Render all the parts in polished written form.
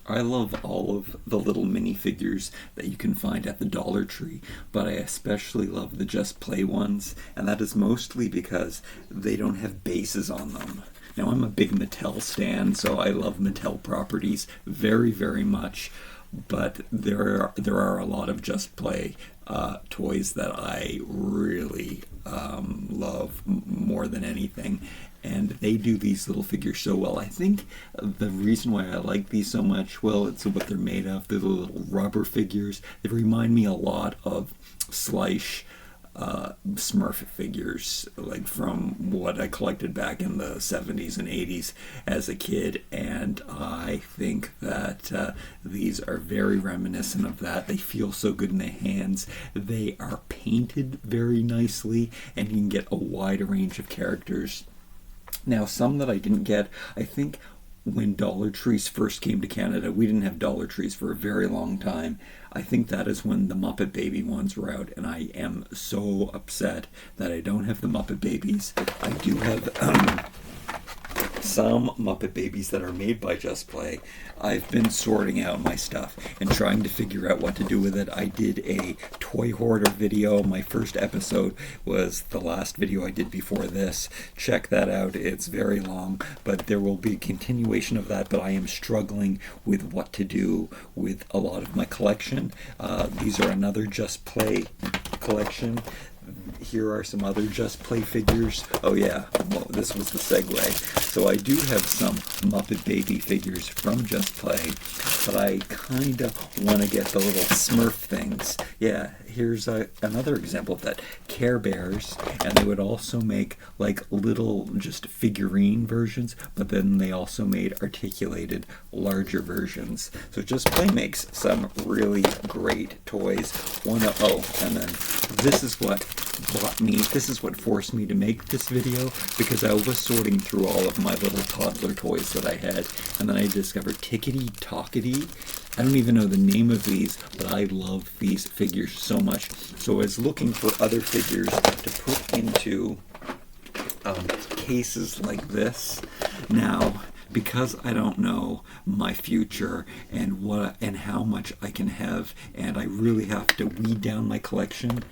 I love all of the little minifigures that you can find at the Dollar Tree, but I especially love the Just Play ones, and that is mostly because they don't have bases on them. Now, I'm a big Mattel stan, so I love Mattel properties very, very much, but there are a lot of Just Play toys that I really love more than anything, and they do these little figures so well. I think the reason why I like these so much, well, it's what they're made of. They're the little rubber figures. They remind me a lot of Slice Smurf figures, like from what I collected back in the 70s and 80s as a kid, and I think that these are very reminiscent of that. They feel so good in the hands. They are painted very nicely, and you can get a wide range of characters. Now, some that I didn't get, I think when Dollar Trees first came to Canada, we didn't have Dollar Trees for a very long time. I think that is when the Muppet Baby ones were out, and I am so upset that I don't have the Muppet Babies. I do have some Muppet Babies that are made by Just Play. I've been sorting out my stuff and trying to figure out what to do with it. I did a toy hoarder video. My first episode was the last video I did before this. Check that out. It's very long, but there will be a continuation of that, but I am struggling with what to do with a lot of my collection. These are another Just Play collection. Here are some other Just Play figures. Oh yeah, well, this was the segue. So I do have some Muppet Baby figures from Just Play, but I kind of want to get the little Smurf things. Yeah, here's another example of that. Care Bears, and they would also make like little just figurine versions, but then they also made articulated larger versions. So Just Play makes some really great toys. And then this is what forced me to make this video, because I was sorting through all of my little toddler toys that I had, and then I discovered Tickety Tockety. I don't even know the name of these, but I love these figures so much. So I was looking for other figures to put into cases like this. Now, because I don't know my future and how much I can have, and I really have to weed down my collection,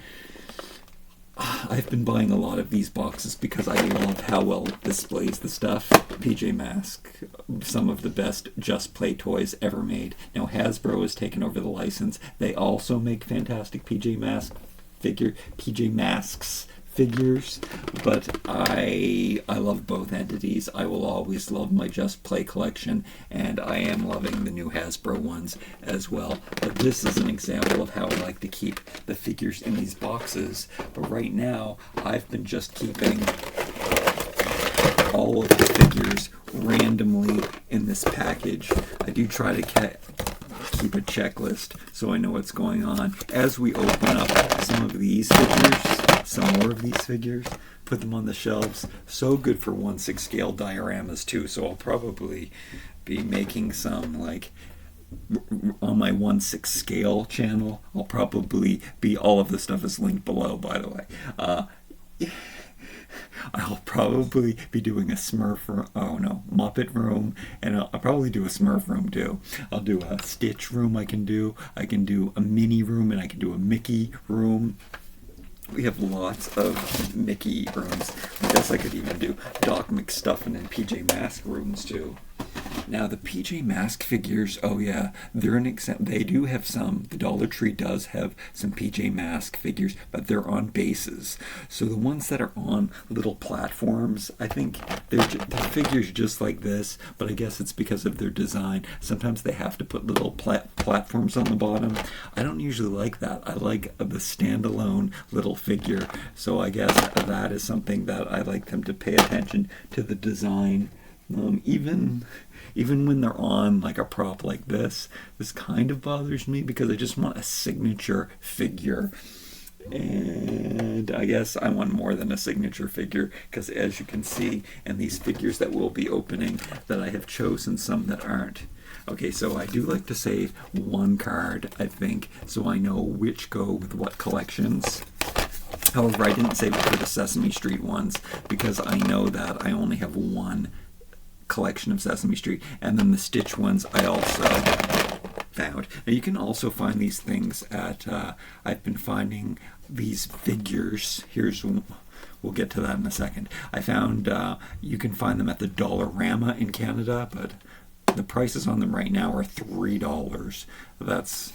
I've been buying a lot of these boxes because I love how well it displays the stuff. PJ Masks, some of the best Just Play toys ever made. Now Hasbro has taken over the license. They also make fantastic PJ Masks figures, but I love both entities. I will always love my Just Play collection, and I am loving the new Hasbro ones as well. But this is an example of how I like to keep the figures in these boxes. But right now, I've been just keeping all of the figures randomly in this package. I do try to keep a checklist so I know what's going on. As we open up some of these figures, some more of these figures, put them on the shelves. So good for 1/6 scale dioramas too, so I'll probably be making some, like, on my 1/6 scale channel. I'll probably be, all of the stuff is linked below, by the way. I'll probably be doing a Muppet room, and I'll probably do a Smurf room too. I'll do a Stitch room I can do a Minnie room, and I can do a Mickey room. We have lots of Mickey rooms. I guess I could even do Doc McStuffin and PJ Masks rooms too. Now the PJ Masks figures, oh yeah, they're an example. They do have some. The Dollar Tree does have some PJ Masks figures, but they're on bases. So the ones that are on little platforms, I think they're figures just like this, but I guess it's because of their design. Sometimes they have to put little platforms on the bottom. I don't usually like that. I like the standalone little figure. So I guess that is something that I like them to pay attention to the design. Even when they're on like a prop like this kind of bothers me, because I just want a signature figure. And I guess I want more than a signature figure, because as you can see in these figures that we'll be opening, that I have chosen some that aren't. Okay, so I do like to save one card, I think, so I know which go with what collections. However, I didn't save it for the Sesame Street ones, because I know that I only have one collection of Sesame Street, and then the Stitch ones I also found. Now you can also find these things at, I've been finding these figures. We'll get to that in a second. I found you can find them at the Dollarama in Canada, but the prices on them right now are $3. That's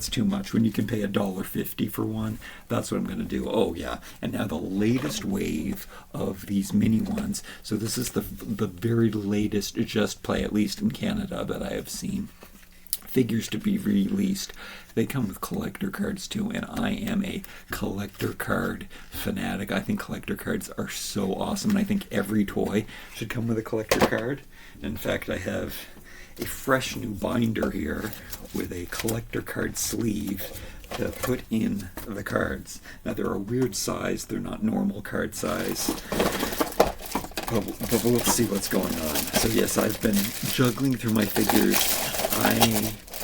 too much when you can pay $1.50 for one. That's what I'm going to do. Oh yeah, and now the latest wave of these mini ones. So this is the very latest Just Play, at least in Canada, that I have seen. Figures to be released. They come with collector cards too, and I am a collector card fanatic. I think collector cards are so awesome, and I think every toy should come with a collector card. In fact, I have a fresh new binder here with a collector card sleeve to put in the cards. Now they're a weird size, they're not normal card size. But let's see what's going on. So yes, I've been juggling through my figures.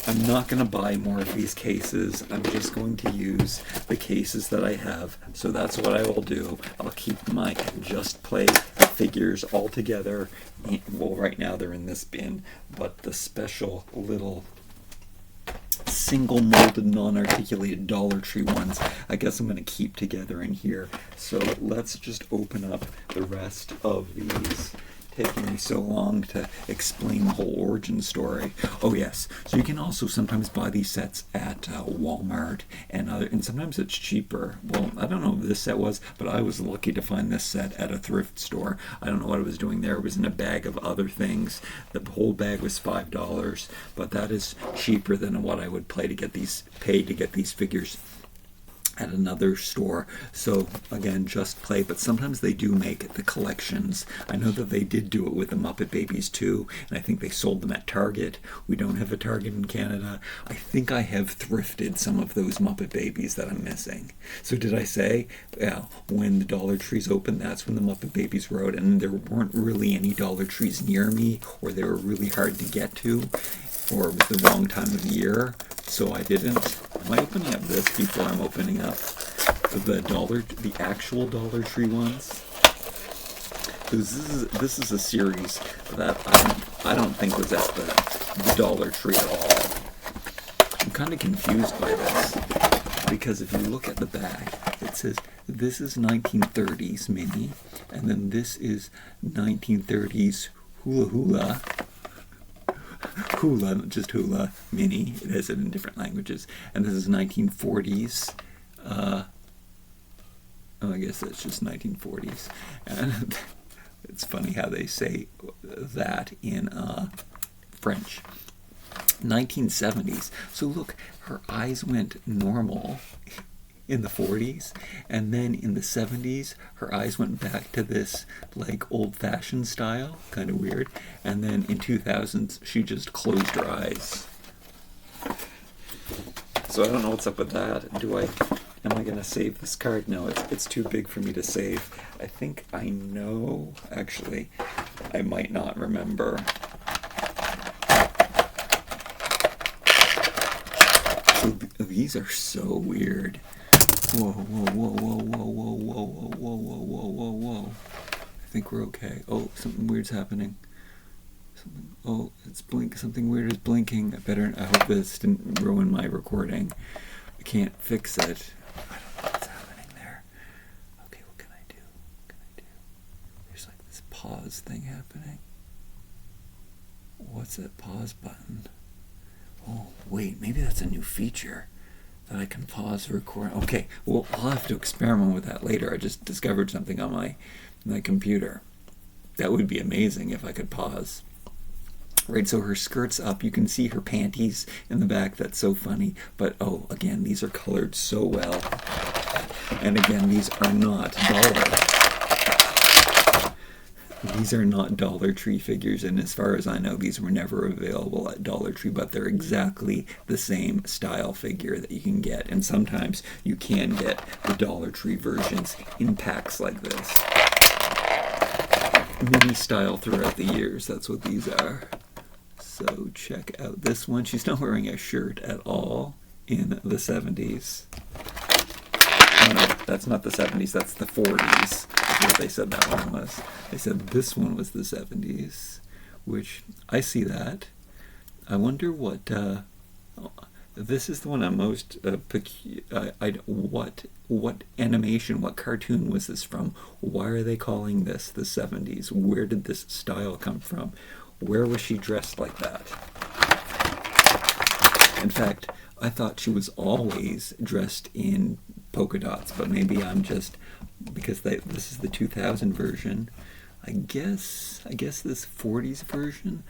I'm not going to buy more of these cases. I'm just going to use the cases that I have. So that's what I will do. I'll keep my Just Play figures all together. Well, right now they're in this bin, but the special little single molded non-articulated Dollar Tree ones, I guess I'm going to keep together in here. So let's just open up the rest of these. Taking me so long to explain the whole origin story. Oh yes, so you can also sometimes buy these sets at Walmart and sometimes it's cheaper. Well, I don't know what this set was, but I was lucky to find this set at a thrift store. I don't know what it was doing there. It was in a bag of other things. The whole bag was $5, but that is cheaper than what I would pay to get these figures at another store. So again, Just Play, but sometimes they do make the collections. I know that they did do it with the Muppet Babies too, and I think they sold them at Target. We don't have a Target in Canada. I think I have thrifted some of those Muppet Babies that I'm missing. So did I say, yeah, when the Dollar Trees opened, that's when the Muppet Babies were out, and there weren't really any Dollar Trees near me, or they were really hard to get to, or it was the wrong time of year, so I didn't. Am I opening up this before I'm opening up the actual Dollar Tree ones? This is a series that I don't think was at the Dollar Tree at all. I'm kind of confused by this, because if you look at the back, it says this is 1930s Minnie, and then this is 1930s Hula, just Hula Minnie. It has it in different languages. And this is 1940s. I guess that's just 1940s. And it's funny how they say that in French. 1970s. So look, her eyes went normal in the 40s, and then in the 70s her eyes went back to this like old-fashioned style, kind of weird, and then in 2000s she just closed her eyes. So I don't know what's up with that. Am I gonna save this card? No, it's too big for me to save. I think I know. Actually, I might not remember. So these are so weird. Whoa, whoa, whoa, whoa, whoa, whoa, whoa, whoa, whoa, whoa, whoa, whoa, whoa. I think we're okay. Oh, something weird's happening. Something weird is blinking. I hope this didn't ruin my recording. I can't fix it. I don't know what's happening there. Okay, what can I do? There's like this pause thing happening. What's that pause button? Oh, wait, maybe that's a new feature that I can pause the record. Okay, well, I'll have to experiment with that later. I just discovered something on my computer. That would be amazing if I could pause. Right, so her skirt's up. You can see her panties in the back. That's so funny. But, oh, again, these are colored so well. And again, these are not Dollar Tree figures, and as far as I know, these were never available at Dollar Tree, but they're exactly the same style figure that you can get, and sometimes you can get the Dollar Tree versions in packs like this. Mini style throughout the years, that's what these are. So check out this one. She's not wearing a shirt at all in the 70s. Oh no, that's not the 70s, that's the 40s. What they said that one was. They said this one was the 70s, which I see that. I wonder what. This is the one I'm most what animation, what cartoon was this from? Why are they calling this the 70s? Where did this style come from? Where was she dressed like that? In fact, I thought she was always dressed in polka dots, but maybe I'm just, because this is the 2000 version. I guess this 40s version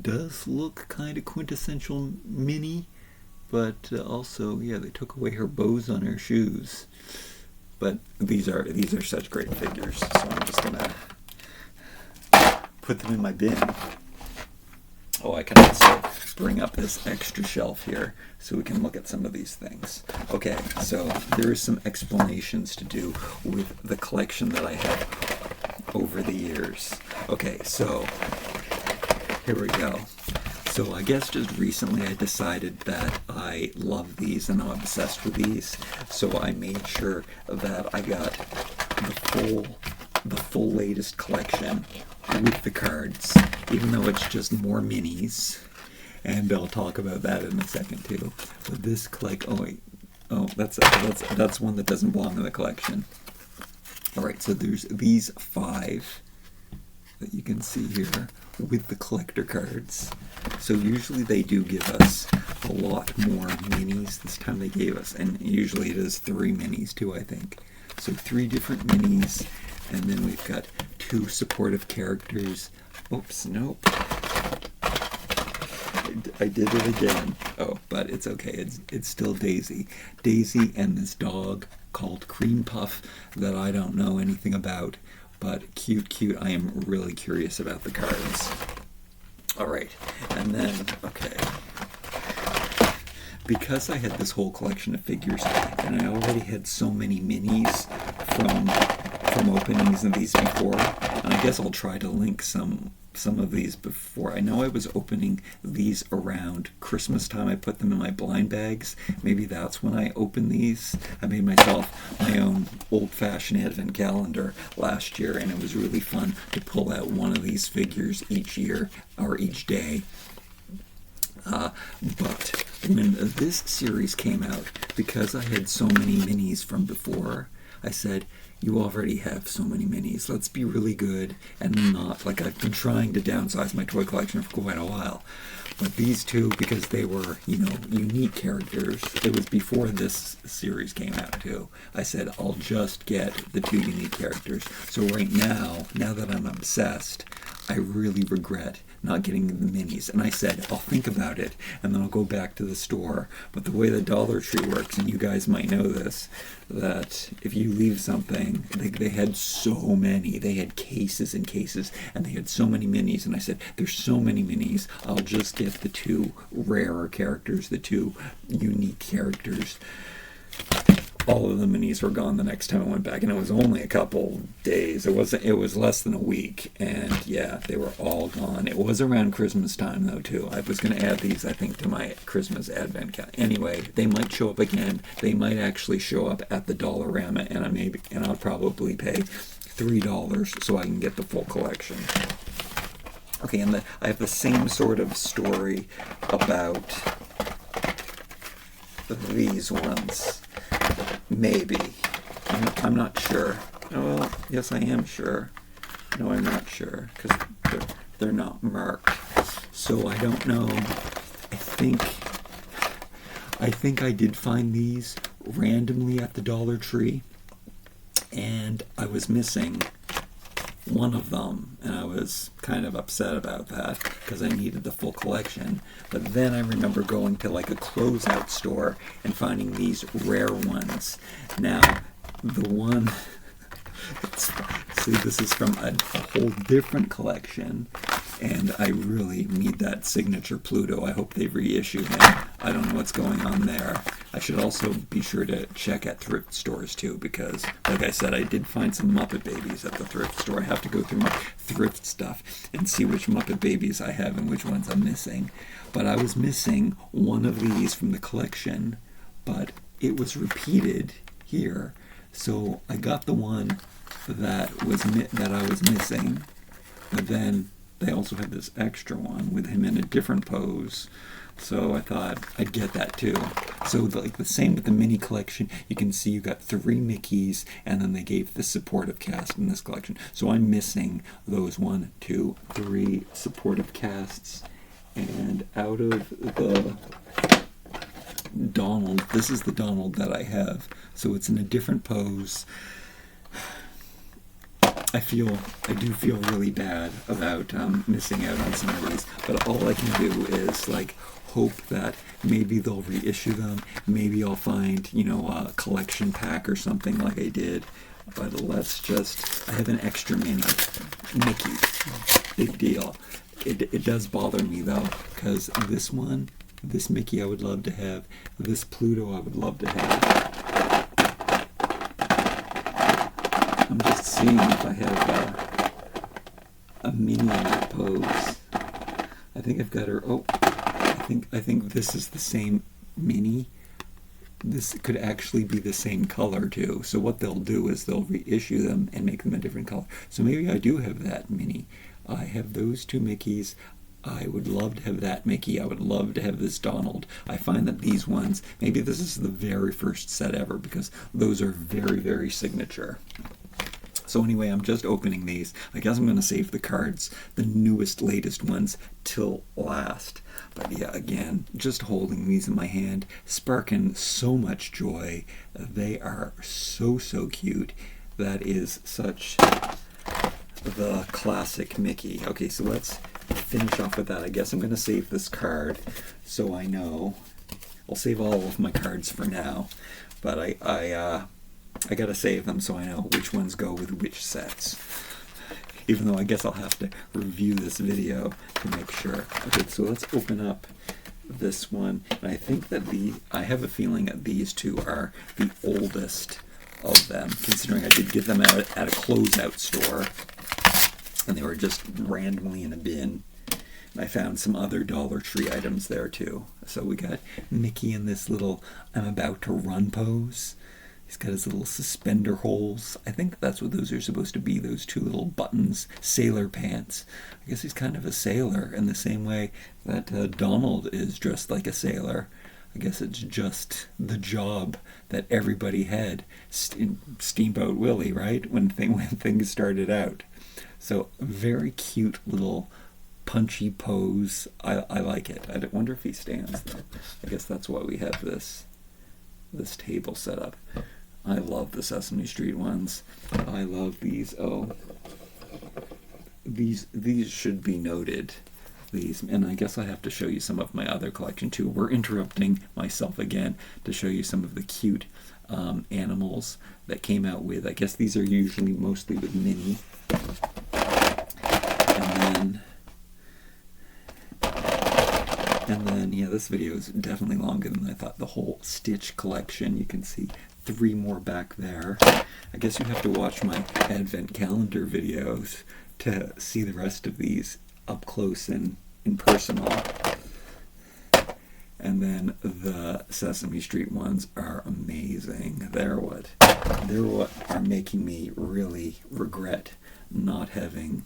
does look kind of quintessential Minnie, but also, yeah, they took away her bows on her shoes. But these are such great figures, so I'm just gonna put them in my bin. Oh, I can also bring up this extra shelf here so we can look at some of these things. Okay, so there is some explanations to do with the collection that I have over the years. Okay, so here we go. So I guess just recently I decided that I love these and I'm obsessed with these. So I made sure that I got the full latest collection with the cards, even though it's just more minis. And I'll talk about that in a second too. But this that's one that doesn't belong in the collection. All right, so there's these 5 that you can see here with the collector cards. So usually they do give us a lot more minis. This time they gave us, and usually it is 3 minis too, I think. So 3 different minis, and then we've got 2 supportive characters. Oops, nope. I did it again. Oh, but it's okay. It's still Daisy. Daisy and this dog called Cream Puff that I don't know anything about. But cute. I am really curious about the cards. All right, and then, okay, because I had this whole collection of figures, and I already had so many minis from openings of these before, and I guess I'll try to link some of these before. I know I was opening these around Christmas time. I put them in my blind bags. Maybe that's when I opened these. I made myself my own old-fashioned advent calendar last year, and it was really fun to pull out one of these figures each year or each day. But when this series came out, because I had so many minis from before, I said, you already have so many minis. Let's be really good and not, like, I've been trying to downsize my toy collection for quite a while. But these 2, because they were, unique characters, it was before this series came out too. I said, I'll just get the 2 unique characters. So right now that I'm obsessed, I really regret not getting the minis. And I said, I'll think about it, and then I'll go back to the store. But the way the Dollar Tree works, and you guys might know this, that if you leave something, they had so many. They had cases and cases, and they had so many minis. And I said, there's so many minis, I'll just get the 2 rarer characters, the 2 unique characters. All of the minis were gone the next time I went back, and it was only a couple days. It was less than a week, and yeah, they were all gone. It was around Christmas time though too. I was going to add these, I think, to my Christmas advent calendar. Anyway, they might show up again. They might actually show up at the Dollarama, and I'll probably pay $3 so I can get the full collection. Okay, and I have the same sort of story about these ones. Maybe. I'm not sure. Oh, well, yes, I am sure. No, I'm not sure, because they're not marked. So I don't know. I think I did find these randomly at the Dollar Tree, and I was missing one of them, and I was kind of upset about that because I needed the full collection. But then I remember going to like a closeout store and finding these rare ones. Now, the one, see, this is from a whole different collection, and I really need that signature Pluto. I hope they reissue him. I don't know what's going on there. I should also be sure to check at thrift stores too, because like I said, I did find some Muppet Babies at the thrift store. I have to go through my thrift stuff and see which Muppet Babies I have and which ones I'm missing. But I was missing one of these from the collection, but it was repeated here. So I got the one that I was missing, but then they also have this extra one with him in a different pose. So I thought I'd get that too. So like the same with the mini collection, you can see you got 3 Mickeys, and then they gave the supportive cast in this collection. So I'm missing those 1, 2, 3 supportive casts. And out of the Donald, this is the Donald that I have. So it's in a different pose. I do feel really bad about missing out on some of these, but all I can do is like hope that maybe they'll reissue them. Maybe I'll find, you know, a collection pack or something like I did. But I have an extra Mickey. Big deal. It does bother me though, because this Mickey I would love to have. This Pluto I would love to have. I'm just seeing if I have a Minnie in that pose. I think I've got her. Oh, I think this is the same Minnie. This could actually be the same color too. So what they'll do is they'll reissue them and make them a different color. So maybe I do have that Minnie. I have those 2 Mickeys. I would love to have that Mickey. I would love to have this Donald. I find that these ones, maybe this is the very first set ever, because those are very, very signature. So anyway, I'm just opening these. I guess I'm going to save the cards, the newest, latest ones, till last. But yeah, again, just holding these in my hand, sparking so much joy. They are so, so cute. That is such the classic Mickey. Okay, so let's finish off with that. I guess I'm going to save this card so I know. I'll save all of my cards for now, but I got to save them so I know which ones go with which sets. Even though I guess I'll have to review this video to make sure. Okay, so let's open up this one. And I think that I have a feeling that these 2 are the oldest of them, considering I did get them out at a closeout store, and they were just randomly in a bin. And I found some other Dollar Tree items there too. So we got Mickey in this little I'm about to run pose. He's got his little suspender holes. I think that's what those are supposed to be, those 2 little buttons, sailor pants. I guess he's kind of a sailor in the same way that Donald is dressed like a sailor. I guess it's just the job that everybody had. Steamboat Willie, right? When things started out. So very cute little punchy pose. I like it. I wonder if he stands though. I guess that's why we have this table set up. I love the Sesame Street ones. I love these. Oh, these should be noted. These, and I guess I have to show you some of my other collection too. We're interrupting myself again to show you some of the cute animals that came out with. I guess these are usually mostly with Minnie. And then, yeah, this video is definitely longer than I thought. The whole Stitch collection, you can see 3 more back there. I guess you have to watch my Advent calendar videos to see the rest of these up close and personal. And then the Sesame Street ones are amazing. They're what are making me really regret not having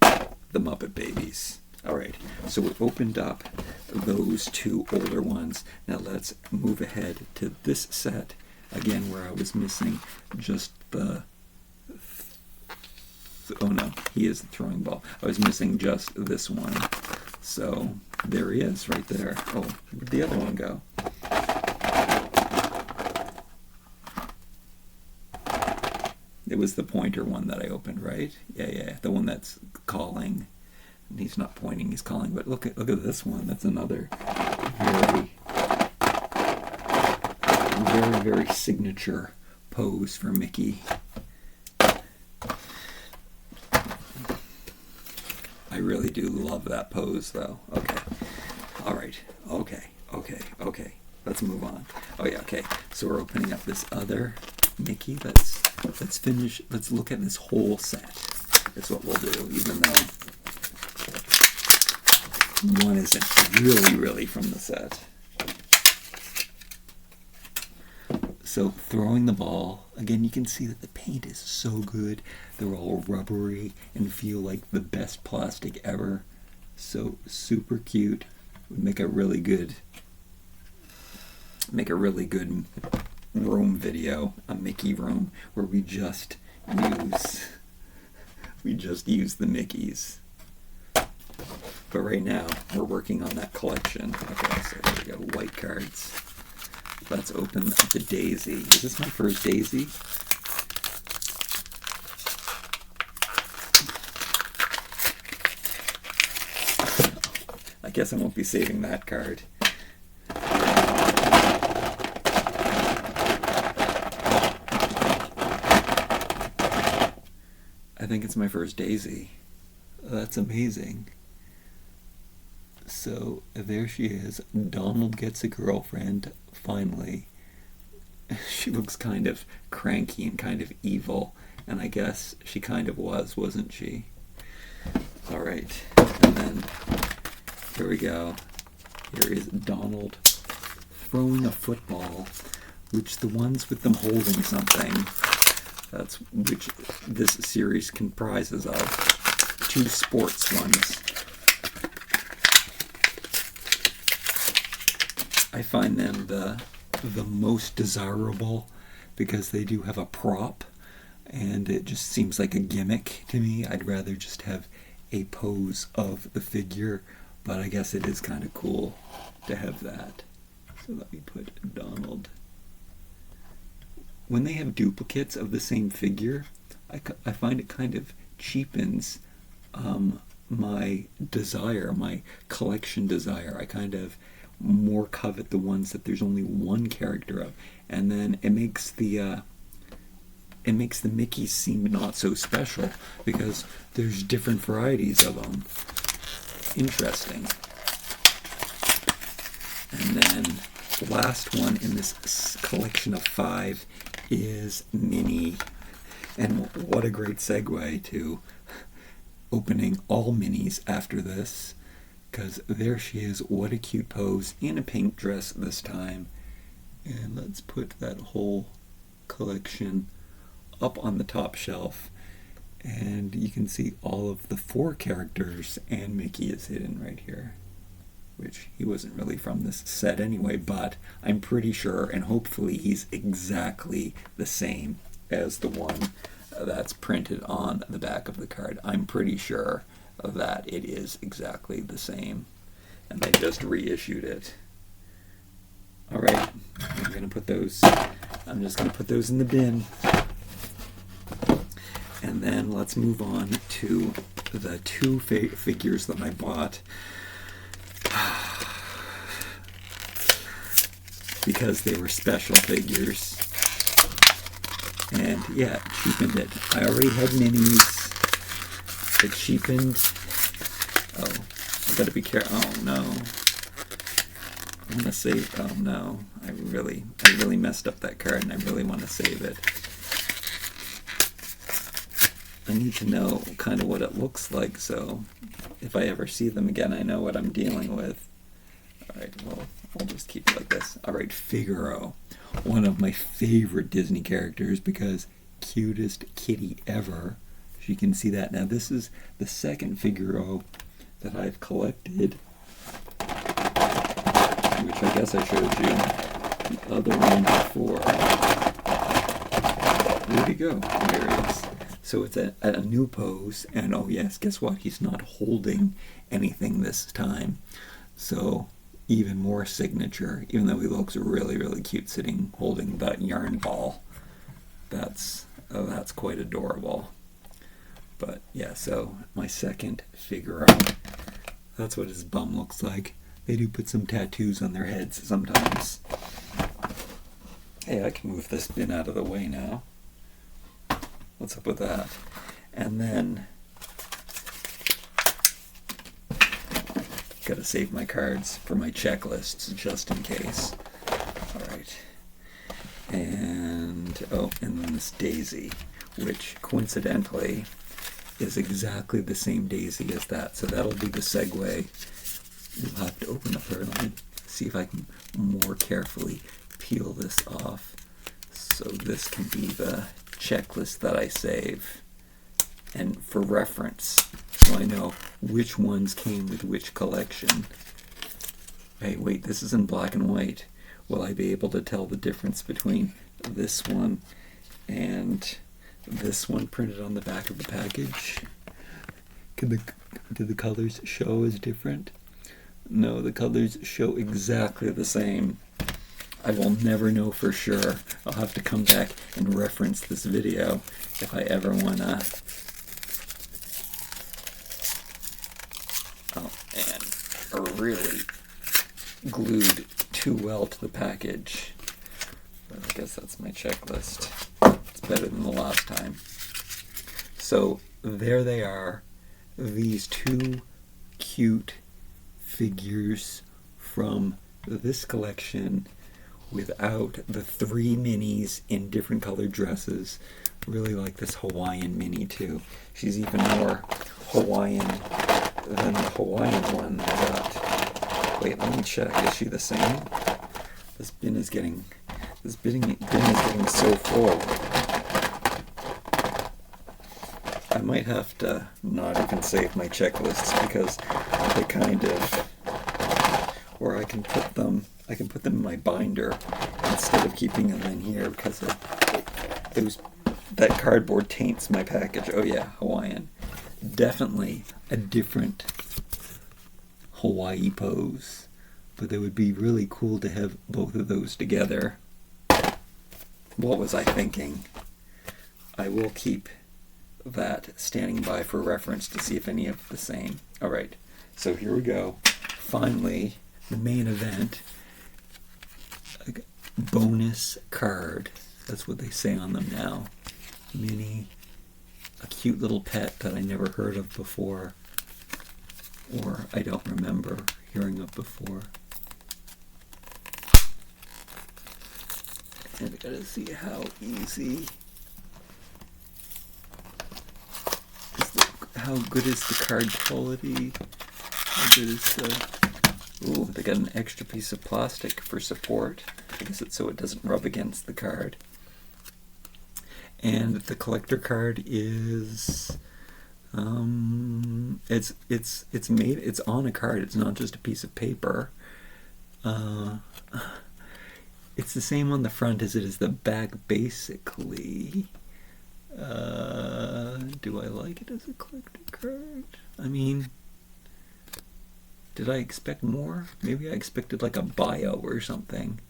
the Muppet Babies. Alright, so we opened up those 2 older ones. Now let's move ahead to this set, again where I was missing just the... Oh no, he is the throwing ball. I was missing just this one. So there he is right there. Oh, where'd the other one go? It was the pointer one that I opened, right? Yeah, the one that's calling. And he's not pointing, he's calling. But look at this one. That's another very, very signature pose for Mickey. I really do love that pose, though. Okay. All right. Okay. Let's move on. Oh yeah. Okay. So we're opening up this other Mickey. Let's finish. Let's look at this whole set. That's what we'll do, even though one isn't really from the set. So throwing the ball, again, you can see that the paint is so good. They're all rubbery and feel like the best plastic ever. So super cute. Would make a really good room video, a Mickey room, where we just use the Mickeys. But right now, we're working on that collection. Okay, so there we go, white cards. Let's open the Daisy. Is this my first Daisy? I guess I won't be saving that card. I think it's my first Daisy. That's amazing. So there she is. Donald gets a girlfriend, finally. She looks kind of cranky and kind of evil, and I guess she kind of was, wasn't she? Alright, and then here we go. Here is Donald throwing a football, which the ones with them holding something, that's which this series comprises of. 2 sports ones. I find them the most desirable because they do have a prop, and it just seems like a gimmick to me. I'd rather just have a pose of the figure, but I guess it is kind of cool to have that. So let me put Donald. When they have duplicates of the same figure, I find it kind of cheapens my desire, my collection desire. I kind of more covet the ones that there's only one character of, and then it makes the Mickeys seem not so special because there's different varieties of them. Interesting. And then the last one in this collection of 5 is Minnie, and what a great segue to opening all Minnies after this. Because there she is, what a cute pose, in a pink dress this time. And let's put that whole collection up on the top shelf. And you can see all of the 4 characters, and Mickey is hidden right here. Which, he wasn't really from this set anyway, but I'm pretty sure, and hopefully he's exactly the same as the one that's printed on the back of the card. I'm pretty sure that it is exactly the same, and they just reissued it. Alright, I'm just gonna put those in the bin, and then let's move on to the 2 figures that I bought because they were special figures, and yeah, it cheapened it. I already had minis. It cheapened. Oh, I gotta be careful. Oh no. I'm gonna save. Oh no. I really messed up that card, and I really want to save it. I need to know kind of what it looks like, so if I ever see them again, I know what I'm dealing with. Alright, well, I'll just keep it like this. Alright, Figaro. One of my favorite Disney characters because cutest kitty ever. You can see that. Now this is the second Figaro that I've collected, which I guess I showed you the other one before. Where'd he go? There he is. So it's a new pose, and oh yes, guess what? He's not holding anything this time. So even more signature, even though he looks really, really cute sitting holding that yarn ball. That's quite adorable. But yeah, so my second Figaro. That's what his bum looks like. They do put some tattoos on their heads sometimes. Hey, I can move this bin out of the way now. What's up with that? And then gotta save my cards for my checklists just in case. Alright. And then this Daisy, which coincidentally is exactly the same Daisy as that. So that'll be the segue. You'll have to open up her. Let me see if I can more carefully peel this off. So this can be the checklist that I save, and for reference, so I know which ones came with which collection. Hey, wait, this is in black and white. Will I be able to tell the difference between this one and this one printed on the back of the package? Do the colors show as different? No, the colors show exactly the same. I will never know for sure. I'll have to come back and reference this video if I ever wanna. Oh, and are really glued too well to the package. But I guess that's my checklist. It's better than the last time. So there they are, these two cute figures from this collection without the three Minnies in different colored dresses. Really like this Hawaiian Minnie too. She's even more Hawaiian than the Hawaiian one. But wait, let me check. Is she the same? This bin is getting so full. I might have to not even save my checklists because they kind of, or I can put them in my binder instead of keeping them in here because that cardboard taints my package. Oh yeah, Hawaiian. Definitely a different Hawaii pose, but it would be really cool to have both of those together. What was I thinking? I will keep that standing by for reference to see if any of the same. Alright, so here we go. Finally, the main event. A bonus card. That's what they say on them now. Minnie, a cute little pet that I never heard of before, or I don't remember hearing of before. And I gotta see how easy. How good is the card quality? How good is the... Ooh, they got an extra piece of plastic for support. I guess it's so it doesn't rub against the card. And the collector card is... it's made... It's on a card. It's not just a piece of paper. It's the same on the front as it is the back, basically. Do I like it as a collector card? I mean, did I expect more? Maybe I expected like a bio or something.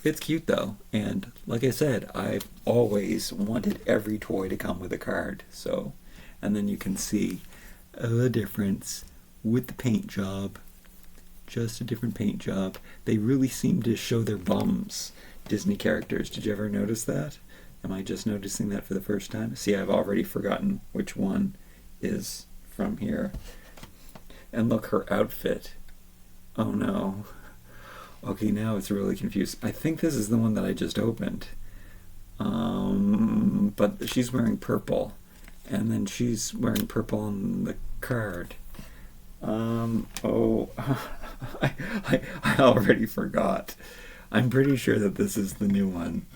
It's cute though, and like I said, I've always wanted every toy to come with a card. So, and then you can see the difference with the paint job. Just a different paint job. They really seem to show their bums, Disney characters. Did you ever notice that? Am I just noticing that for the first time? See, I've already forgotten which one is from here. And look, her outfit. Oh no. Okay, now it's really confused. I think this is the one that I just opened. But she's wearing purple. And then she's wearing purple on the card. Oh, I already forgot. I'm pretty sure that this is the new one.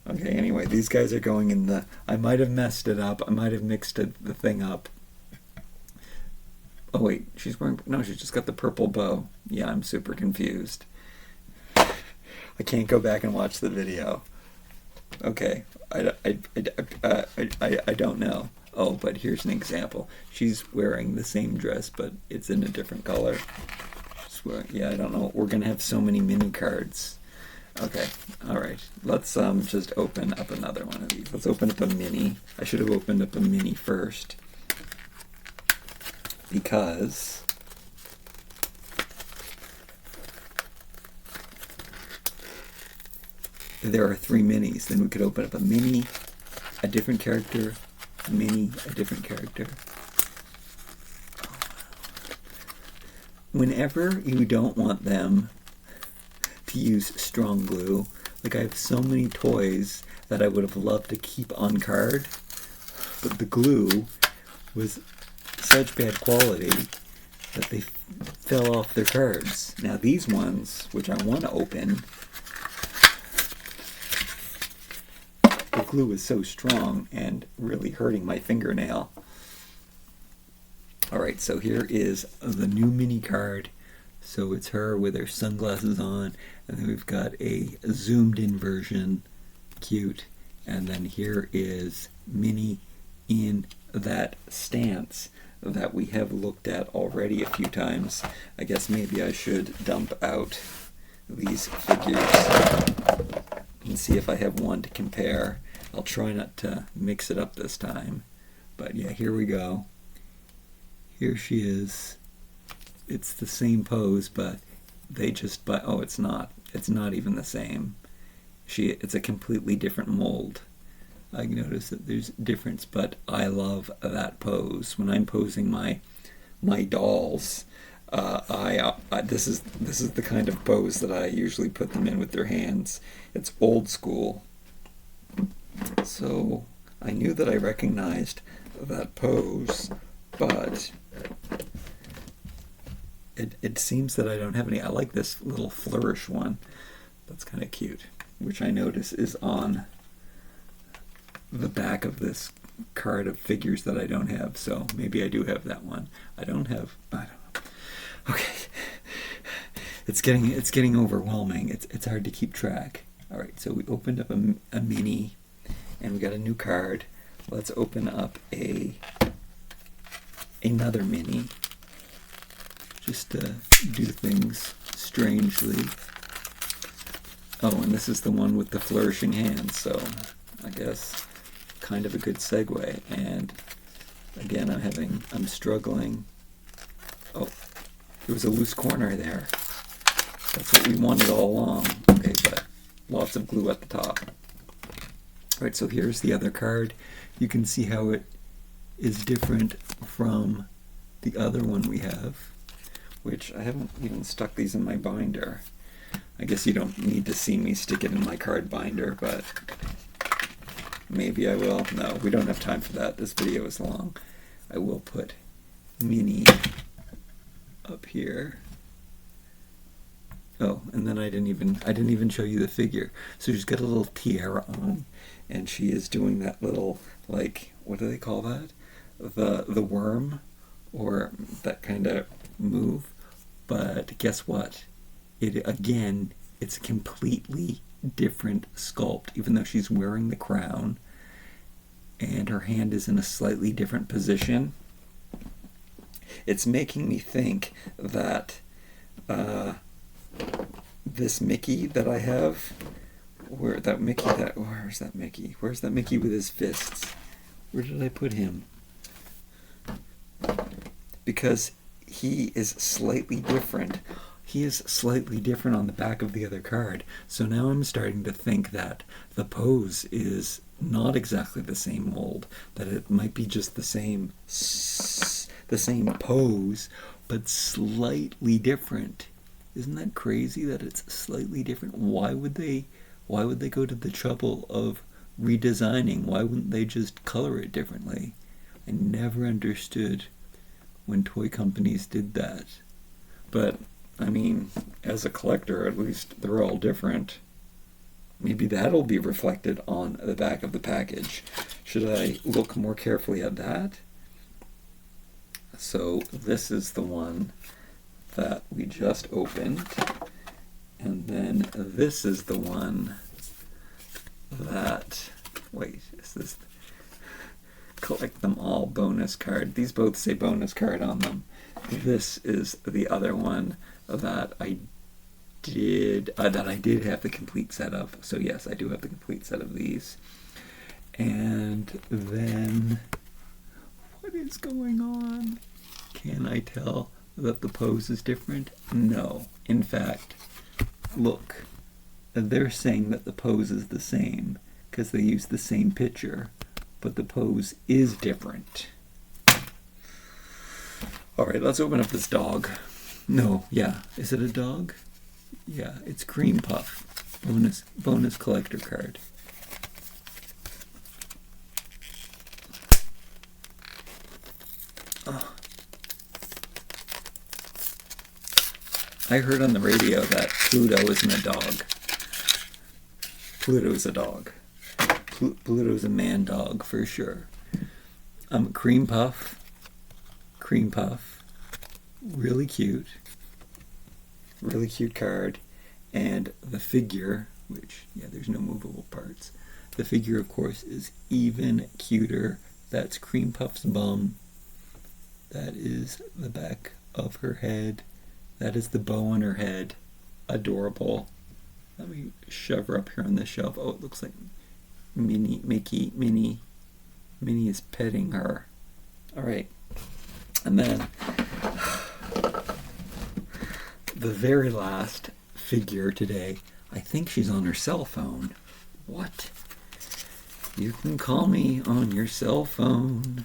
Okay, anyway, these guys are going in the... I might have messed it up. I might have mixed the thing up. Oh, wait, she's wearing... No, she's just got the purple bow. Yeah, I'm super confused. I can't go back and watch the video. Okay, I don't know. Oh, but here's an example. She's wearing the same dress, but it's in a different color. Yeah, I don't know. We're going to have so many mini cards. Okay, alright. Let's just open up another one of these. Let's open up a mini. I should have opened up a mini first. Because... there are three minis. Then we could open up a mini, a different character, a mini, a different character. Whenever you don't want them to use strong glue, like I have so many toys that I would have loved to keep on card, but the glue was such bad quality that they fell off their cards. Now these ones, which I want to open, glue is so strong and really hurting my fingernail. Alright, so here is the new Minnie card. So it's her with her sunglasses on, and then we've got a zoomed in version, cute, and then here is Minnie in that stance that we have looked at already a few times. I guess maybe I should dump out these figures and see if I have one to compare. I'll try not to mix it up this time, but yeah, here we go. Here she is. It's the same pose, but they just oh, it's not even the same. It's a completely different mold. I notice that there's a difference, but I love that pose. When I'm posing my dolls, this is the kind of pose that I usually put them in with their hands. It's old school. So I knew that I recognized that pose, but it seems that I don't have any. I like this little flourish one. That's kind of cute, which I notice is on the back of this card of figures that I don't have. So maybe I do have that one. I don't know. Okay. It's getting overwhelming. It's hard to keep track. All right, so we opened up a Minnie, and we got a new card. Let's open up another Minnie, just to do things strangely. Oh, and this is the one with the flourishing hands, so I guess kind of a good segue. And again, I'm struggling. Oh, there was a loose corner there. That's what we wanted all along. Okay, but lots of glue at the top. All right, so here's the other card. You can see how it is different from the other one we have, which I haven't even stuck these in my binder. I guess you don't need to see me stick it in my card binder, but maybe I will. No, we don't have time for that. This video is long. I will put Minnie up here. Oh, and then I didn't even show you the figure. So she's got a little tiara on, and she is doing that little, like, what do they call that? The worm, or that kind of move. But guess what? It's a completely different sculpt, even though she's wearing the crown and her hand is in a slightly different position. It's making me think that this Mickey that I have, where's that Mickey? Where's that Mickey with his fists? Where did I put him? Because he is slightly different. He is slightly different on the back of the other card. So now I'm starting to think that the pose is not exactly the same mold. That it might be just the same pose, but slightly different. Isn't that crazy that it's slightly different? Why would they go to the trouble of redesigning? Why wouldn't they just color it differently? I never understood when toy companies did that. But I mean, as a collector, at least they're all different. Maybe that'll be reflected on the back of the package. Should I look more carefully at that? So this is the one that we just opened. And then this is the one that, wait, is this collect them all bonus card? These both say bonus card on them. This is the other one that I did have the complete set of. So yes, I do have the complete set of these. And then, what is going on? Can I tell that the pose is different? No. In fact, look, they're saying that the pose is the same because they use the same picture, but the pose is different. All right, let's open up this dog. No, yeah, is it a dog? Yeah, it's Cream Puff. Bonus collector card. Oh. I heard on the radio that Pluto isn't a dog. Pluto's a dog. Pluto's a man dog for sure. Cream Puff, really cute card, and the figure, which, yeah, there's no movable parts. The figure, of course, is even cuter. That's Cream Puff's bum. That is the back of her head. That is the bow on her head. Adorable. Let me shove her up here on the shelf. Oh, it looks like Minnie is petting her. All right. And then the very last figure today, I think she's on her cell phone. What? You can call me on your cell phone.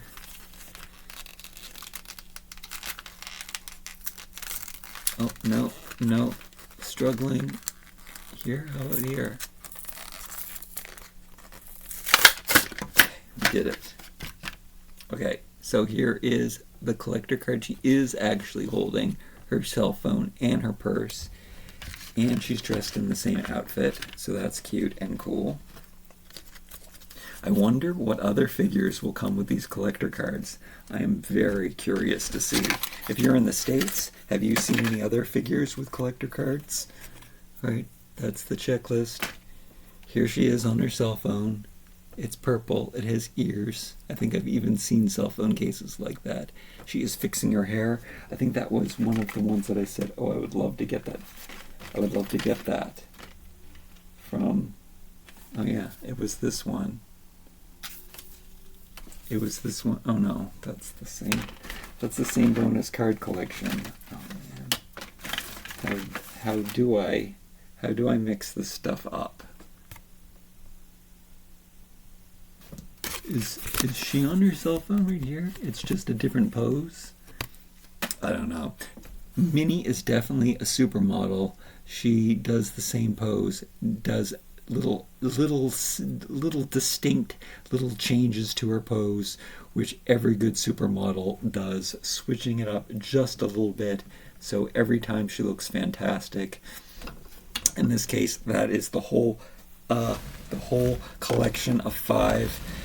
Oh, no. Struggling. Here, how about here? We did it. Okay, so here is the collector card. She is actually holding her cell phone and her purse, and she's dressed in the same outfit, so that's cute and cool. I wonder what other figures will come with these collector cards. I am very curious to see. If you're in the States, have you seen any other figures with collector cards? All right, that's the checklist. Here she is on her cell phone. It's purple. It has ears. I think I've even seen cell phone cases like that. She is fixing her hair. I think that was one of the ones that I said, oh, I would love to get that. I would love to get that from, oh yeah, it was this one. It was this one. Oh no, that's the same. That's the same bonus card collection. Oh man. How do I mix this stuff up? Is she on her cell phone right here? It's just a different pose. I don't know. Minnie is definitely a supermodel. She does the same pose, does little distinct little changes to her pose, which every good supermodel does, switching it up just a little bit, so every time she looks fantastic. In this case, that is the whole collection of 5.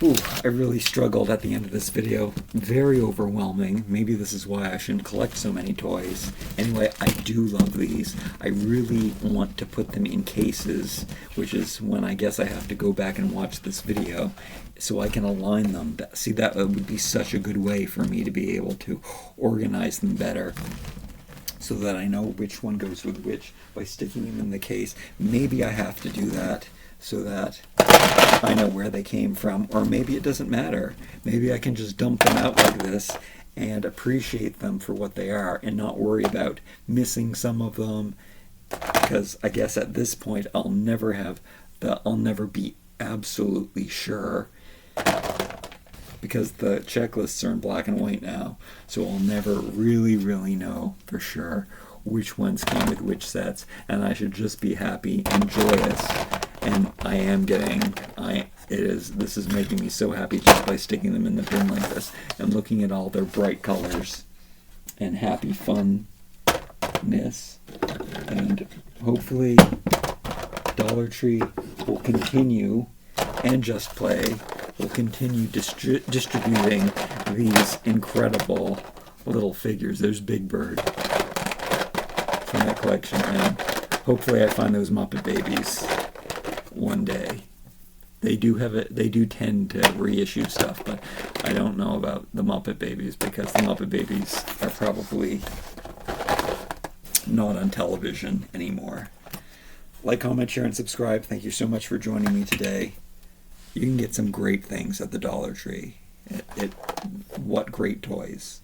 Ooh, I really struggled at the end of this video. Very overwhelming. Maybe this is why I shouldn't collect so many toys. Anyway, I do love these. I really want to put them in cases, which is when I guess I have to go back and watch this video so I can align them. See, that would be such a good way for me to be able to organize them better, so that I know which one goes with which by sticking them in the case. Maybe I have to do that so that I know where they came from, or maybe it doesn't matter. Maybe I can just dump them out like this and appreciate them for what they are and not worry about missing some of them, because I guess at this point I'll never be absolutely sure, because the checklists are in black and white now, so I'll never really know for sure which ones came with which sets, and I should just be happy and joyous. And I am this is making me so happy just by sticking them in the bin like this and looking at all their bright colors and happy funness. And hopefully Dollar Tree will continue, and Just Play will continue distributing these incredible little figures. There's Big Bird from that collection, and hopefully I find those Muppet Babies one day. They do tend to reissue stuff, but I don't know about the Muppet Babies, because the Muppet Babies are probably not on television anymore. Like, comment, share, and subscribe. Thank you so much for joining me today. You can get some great things at the Dollar Tree. What great toys.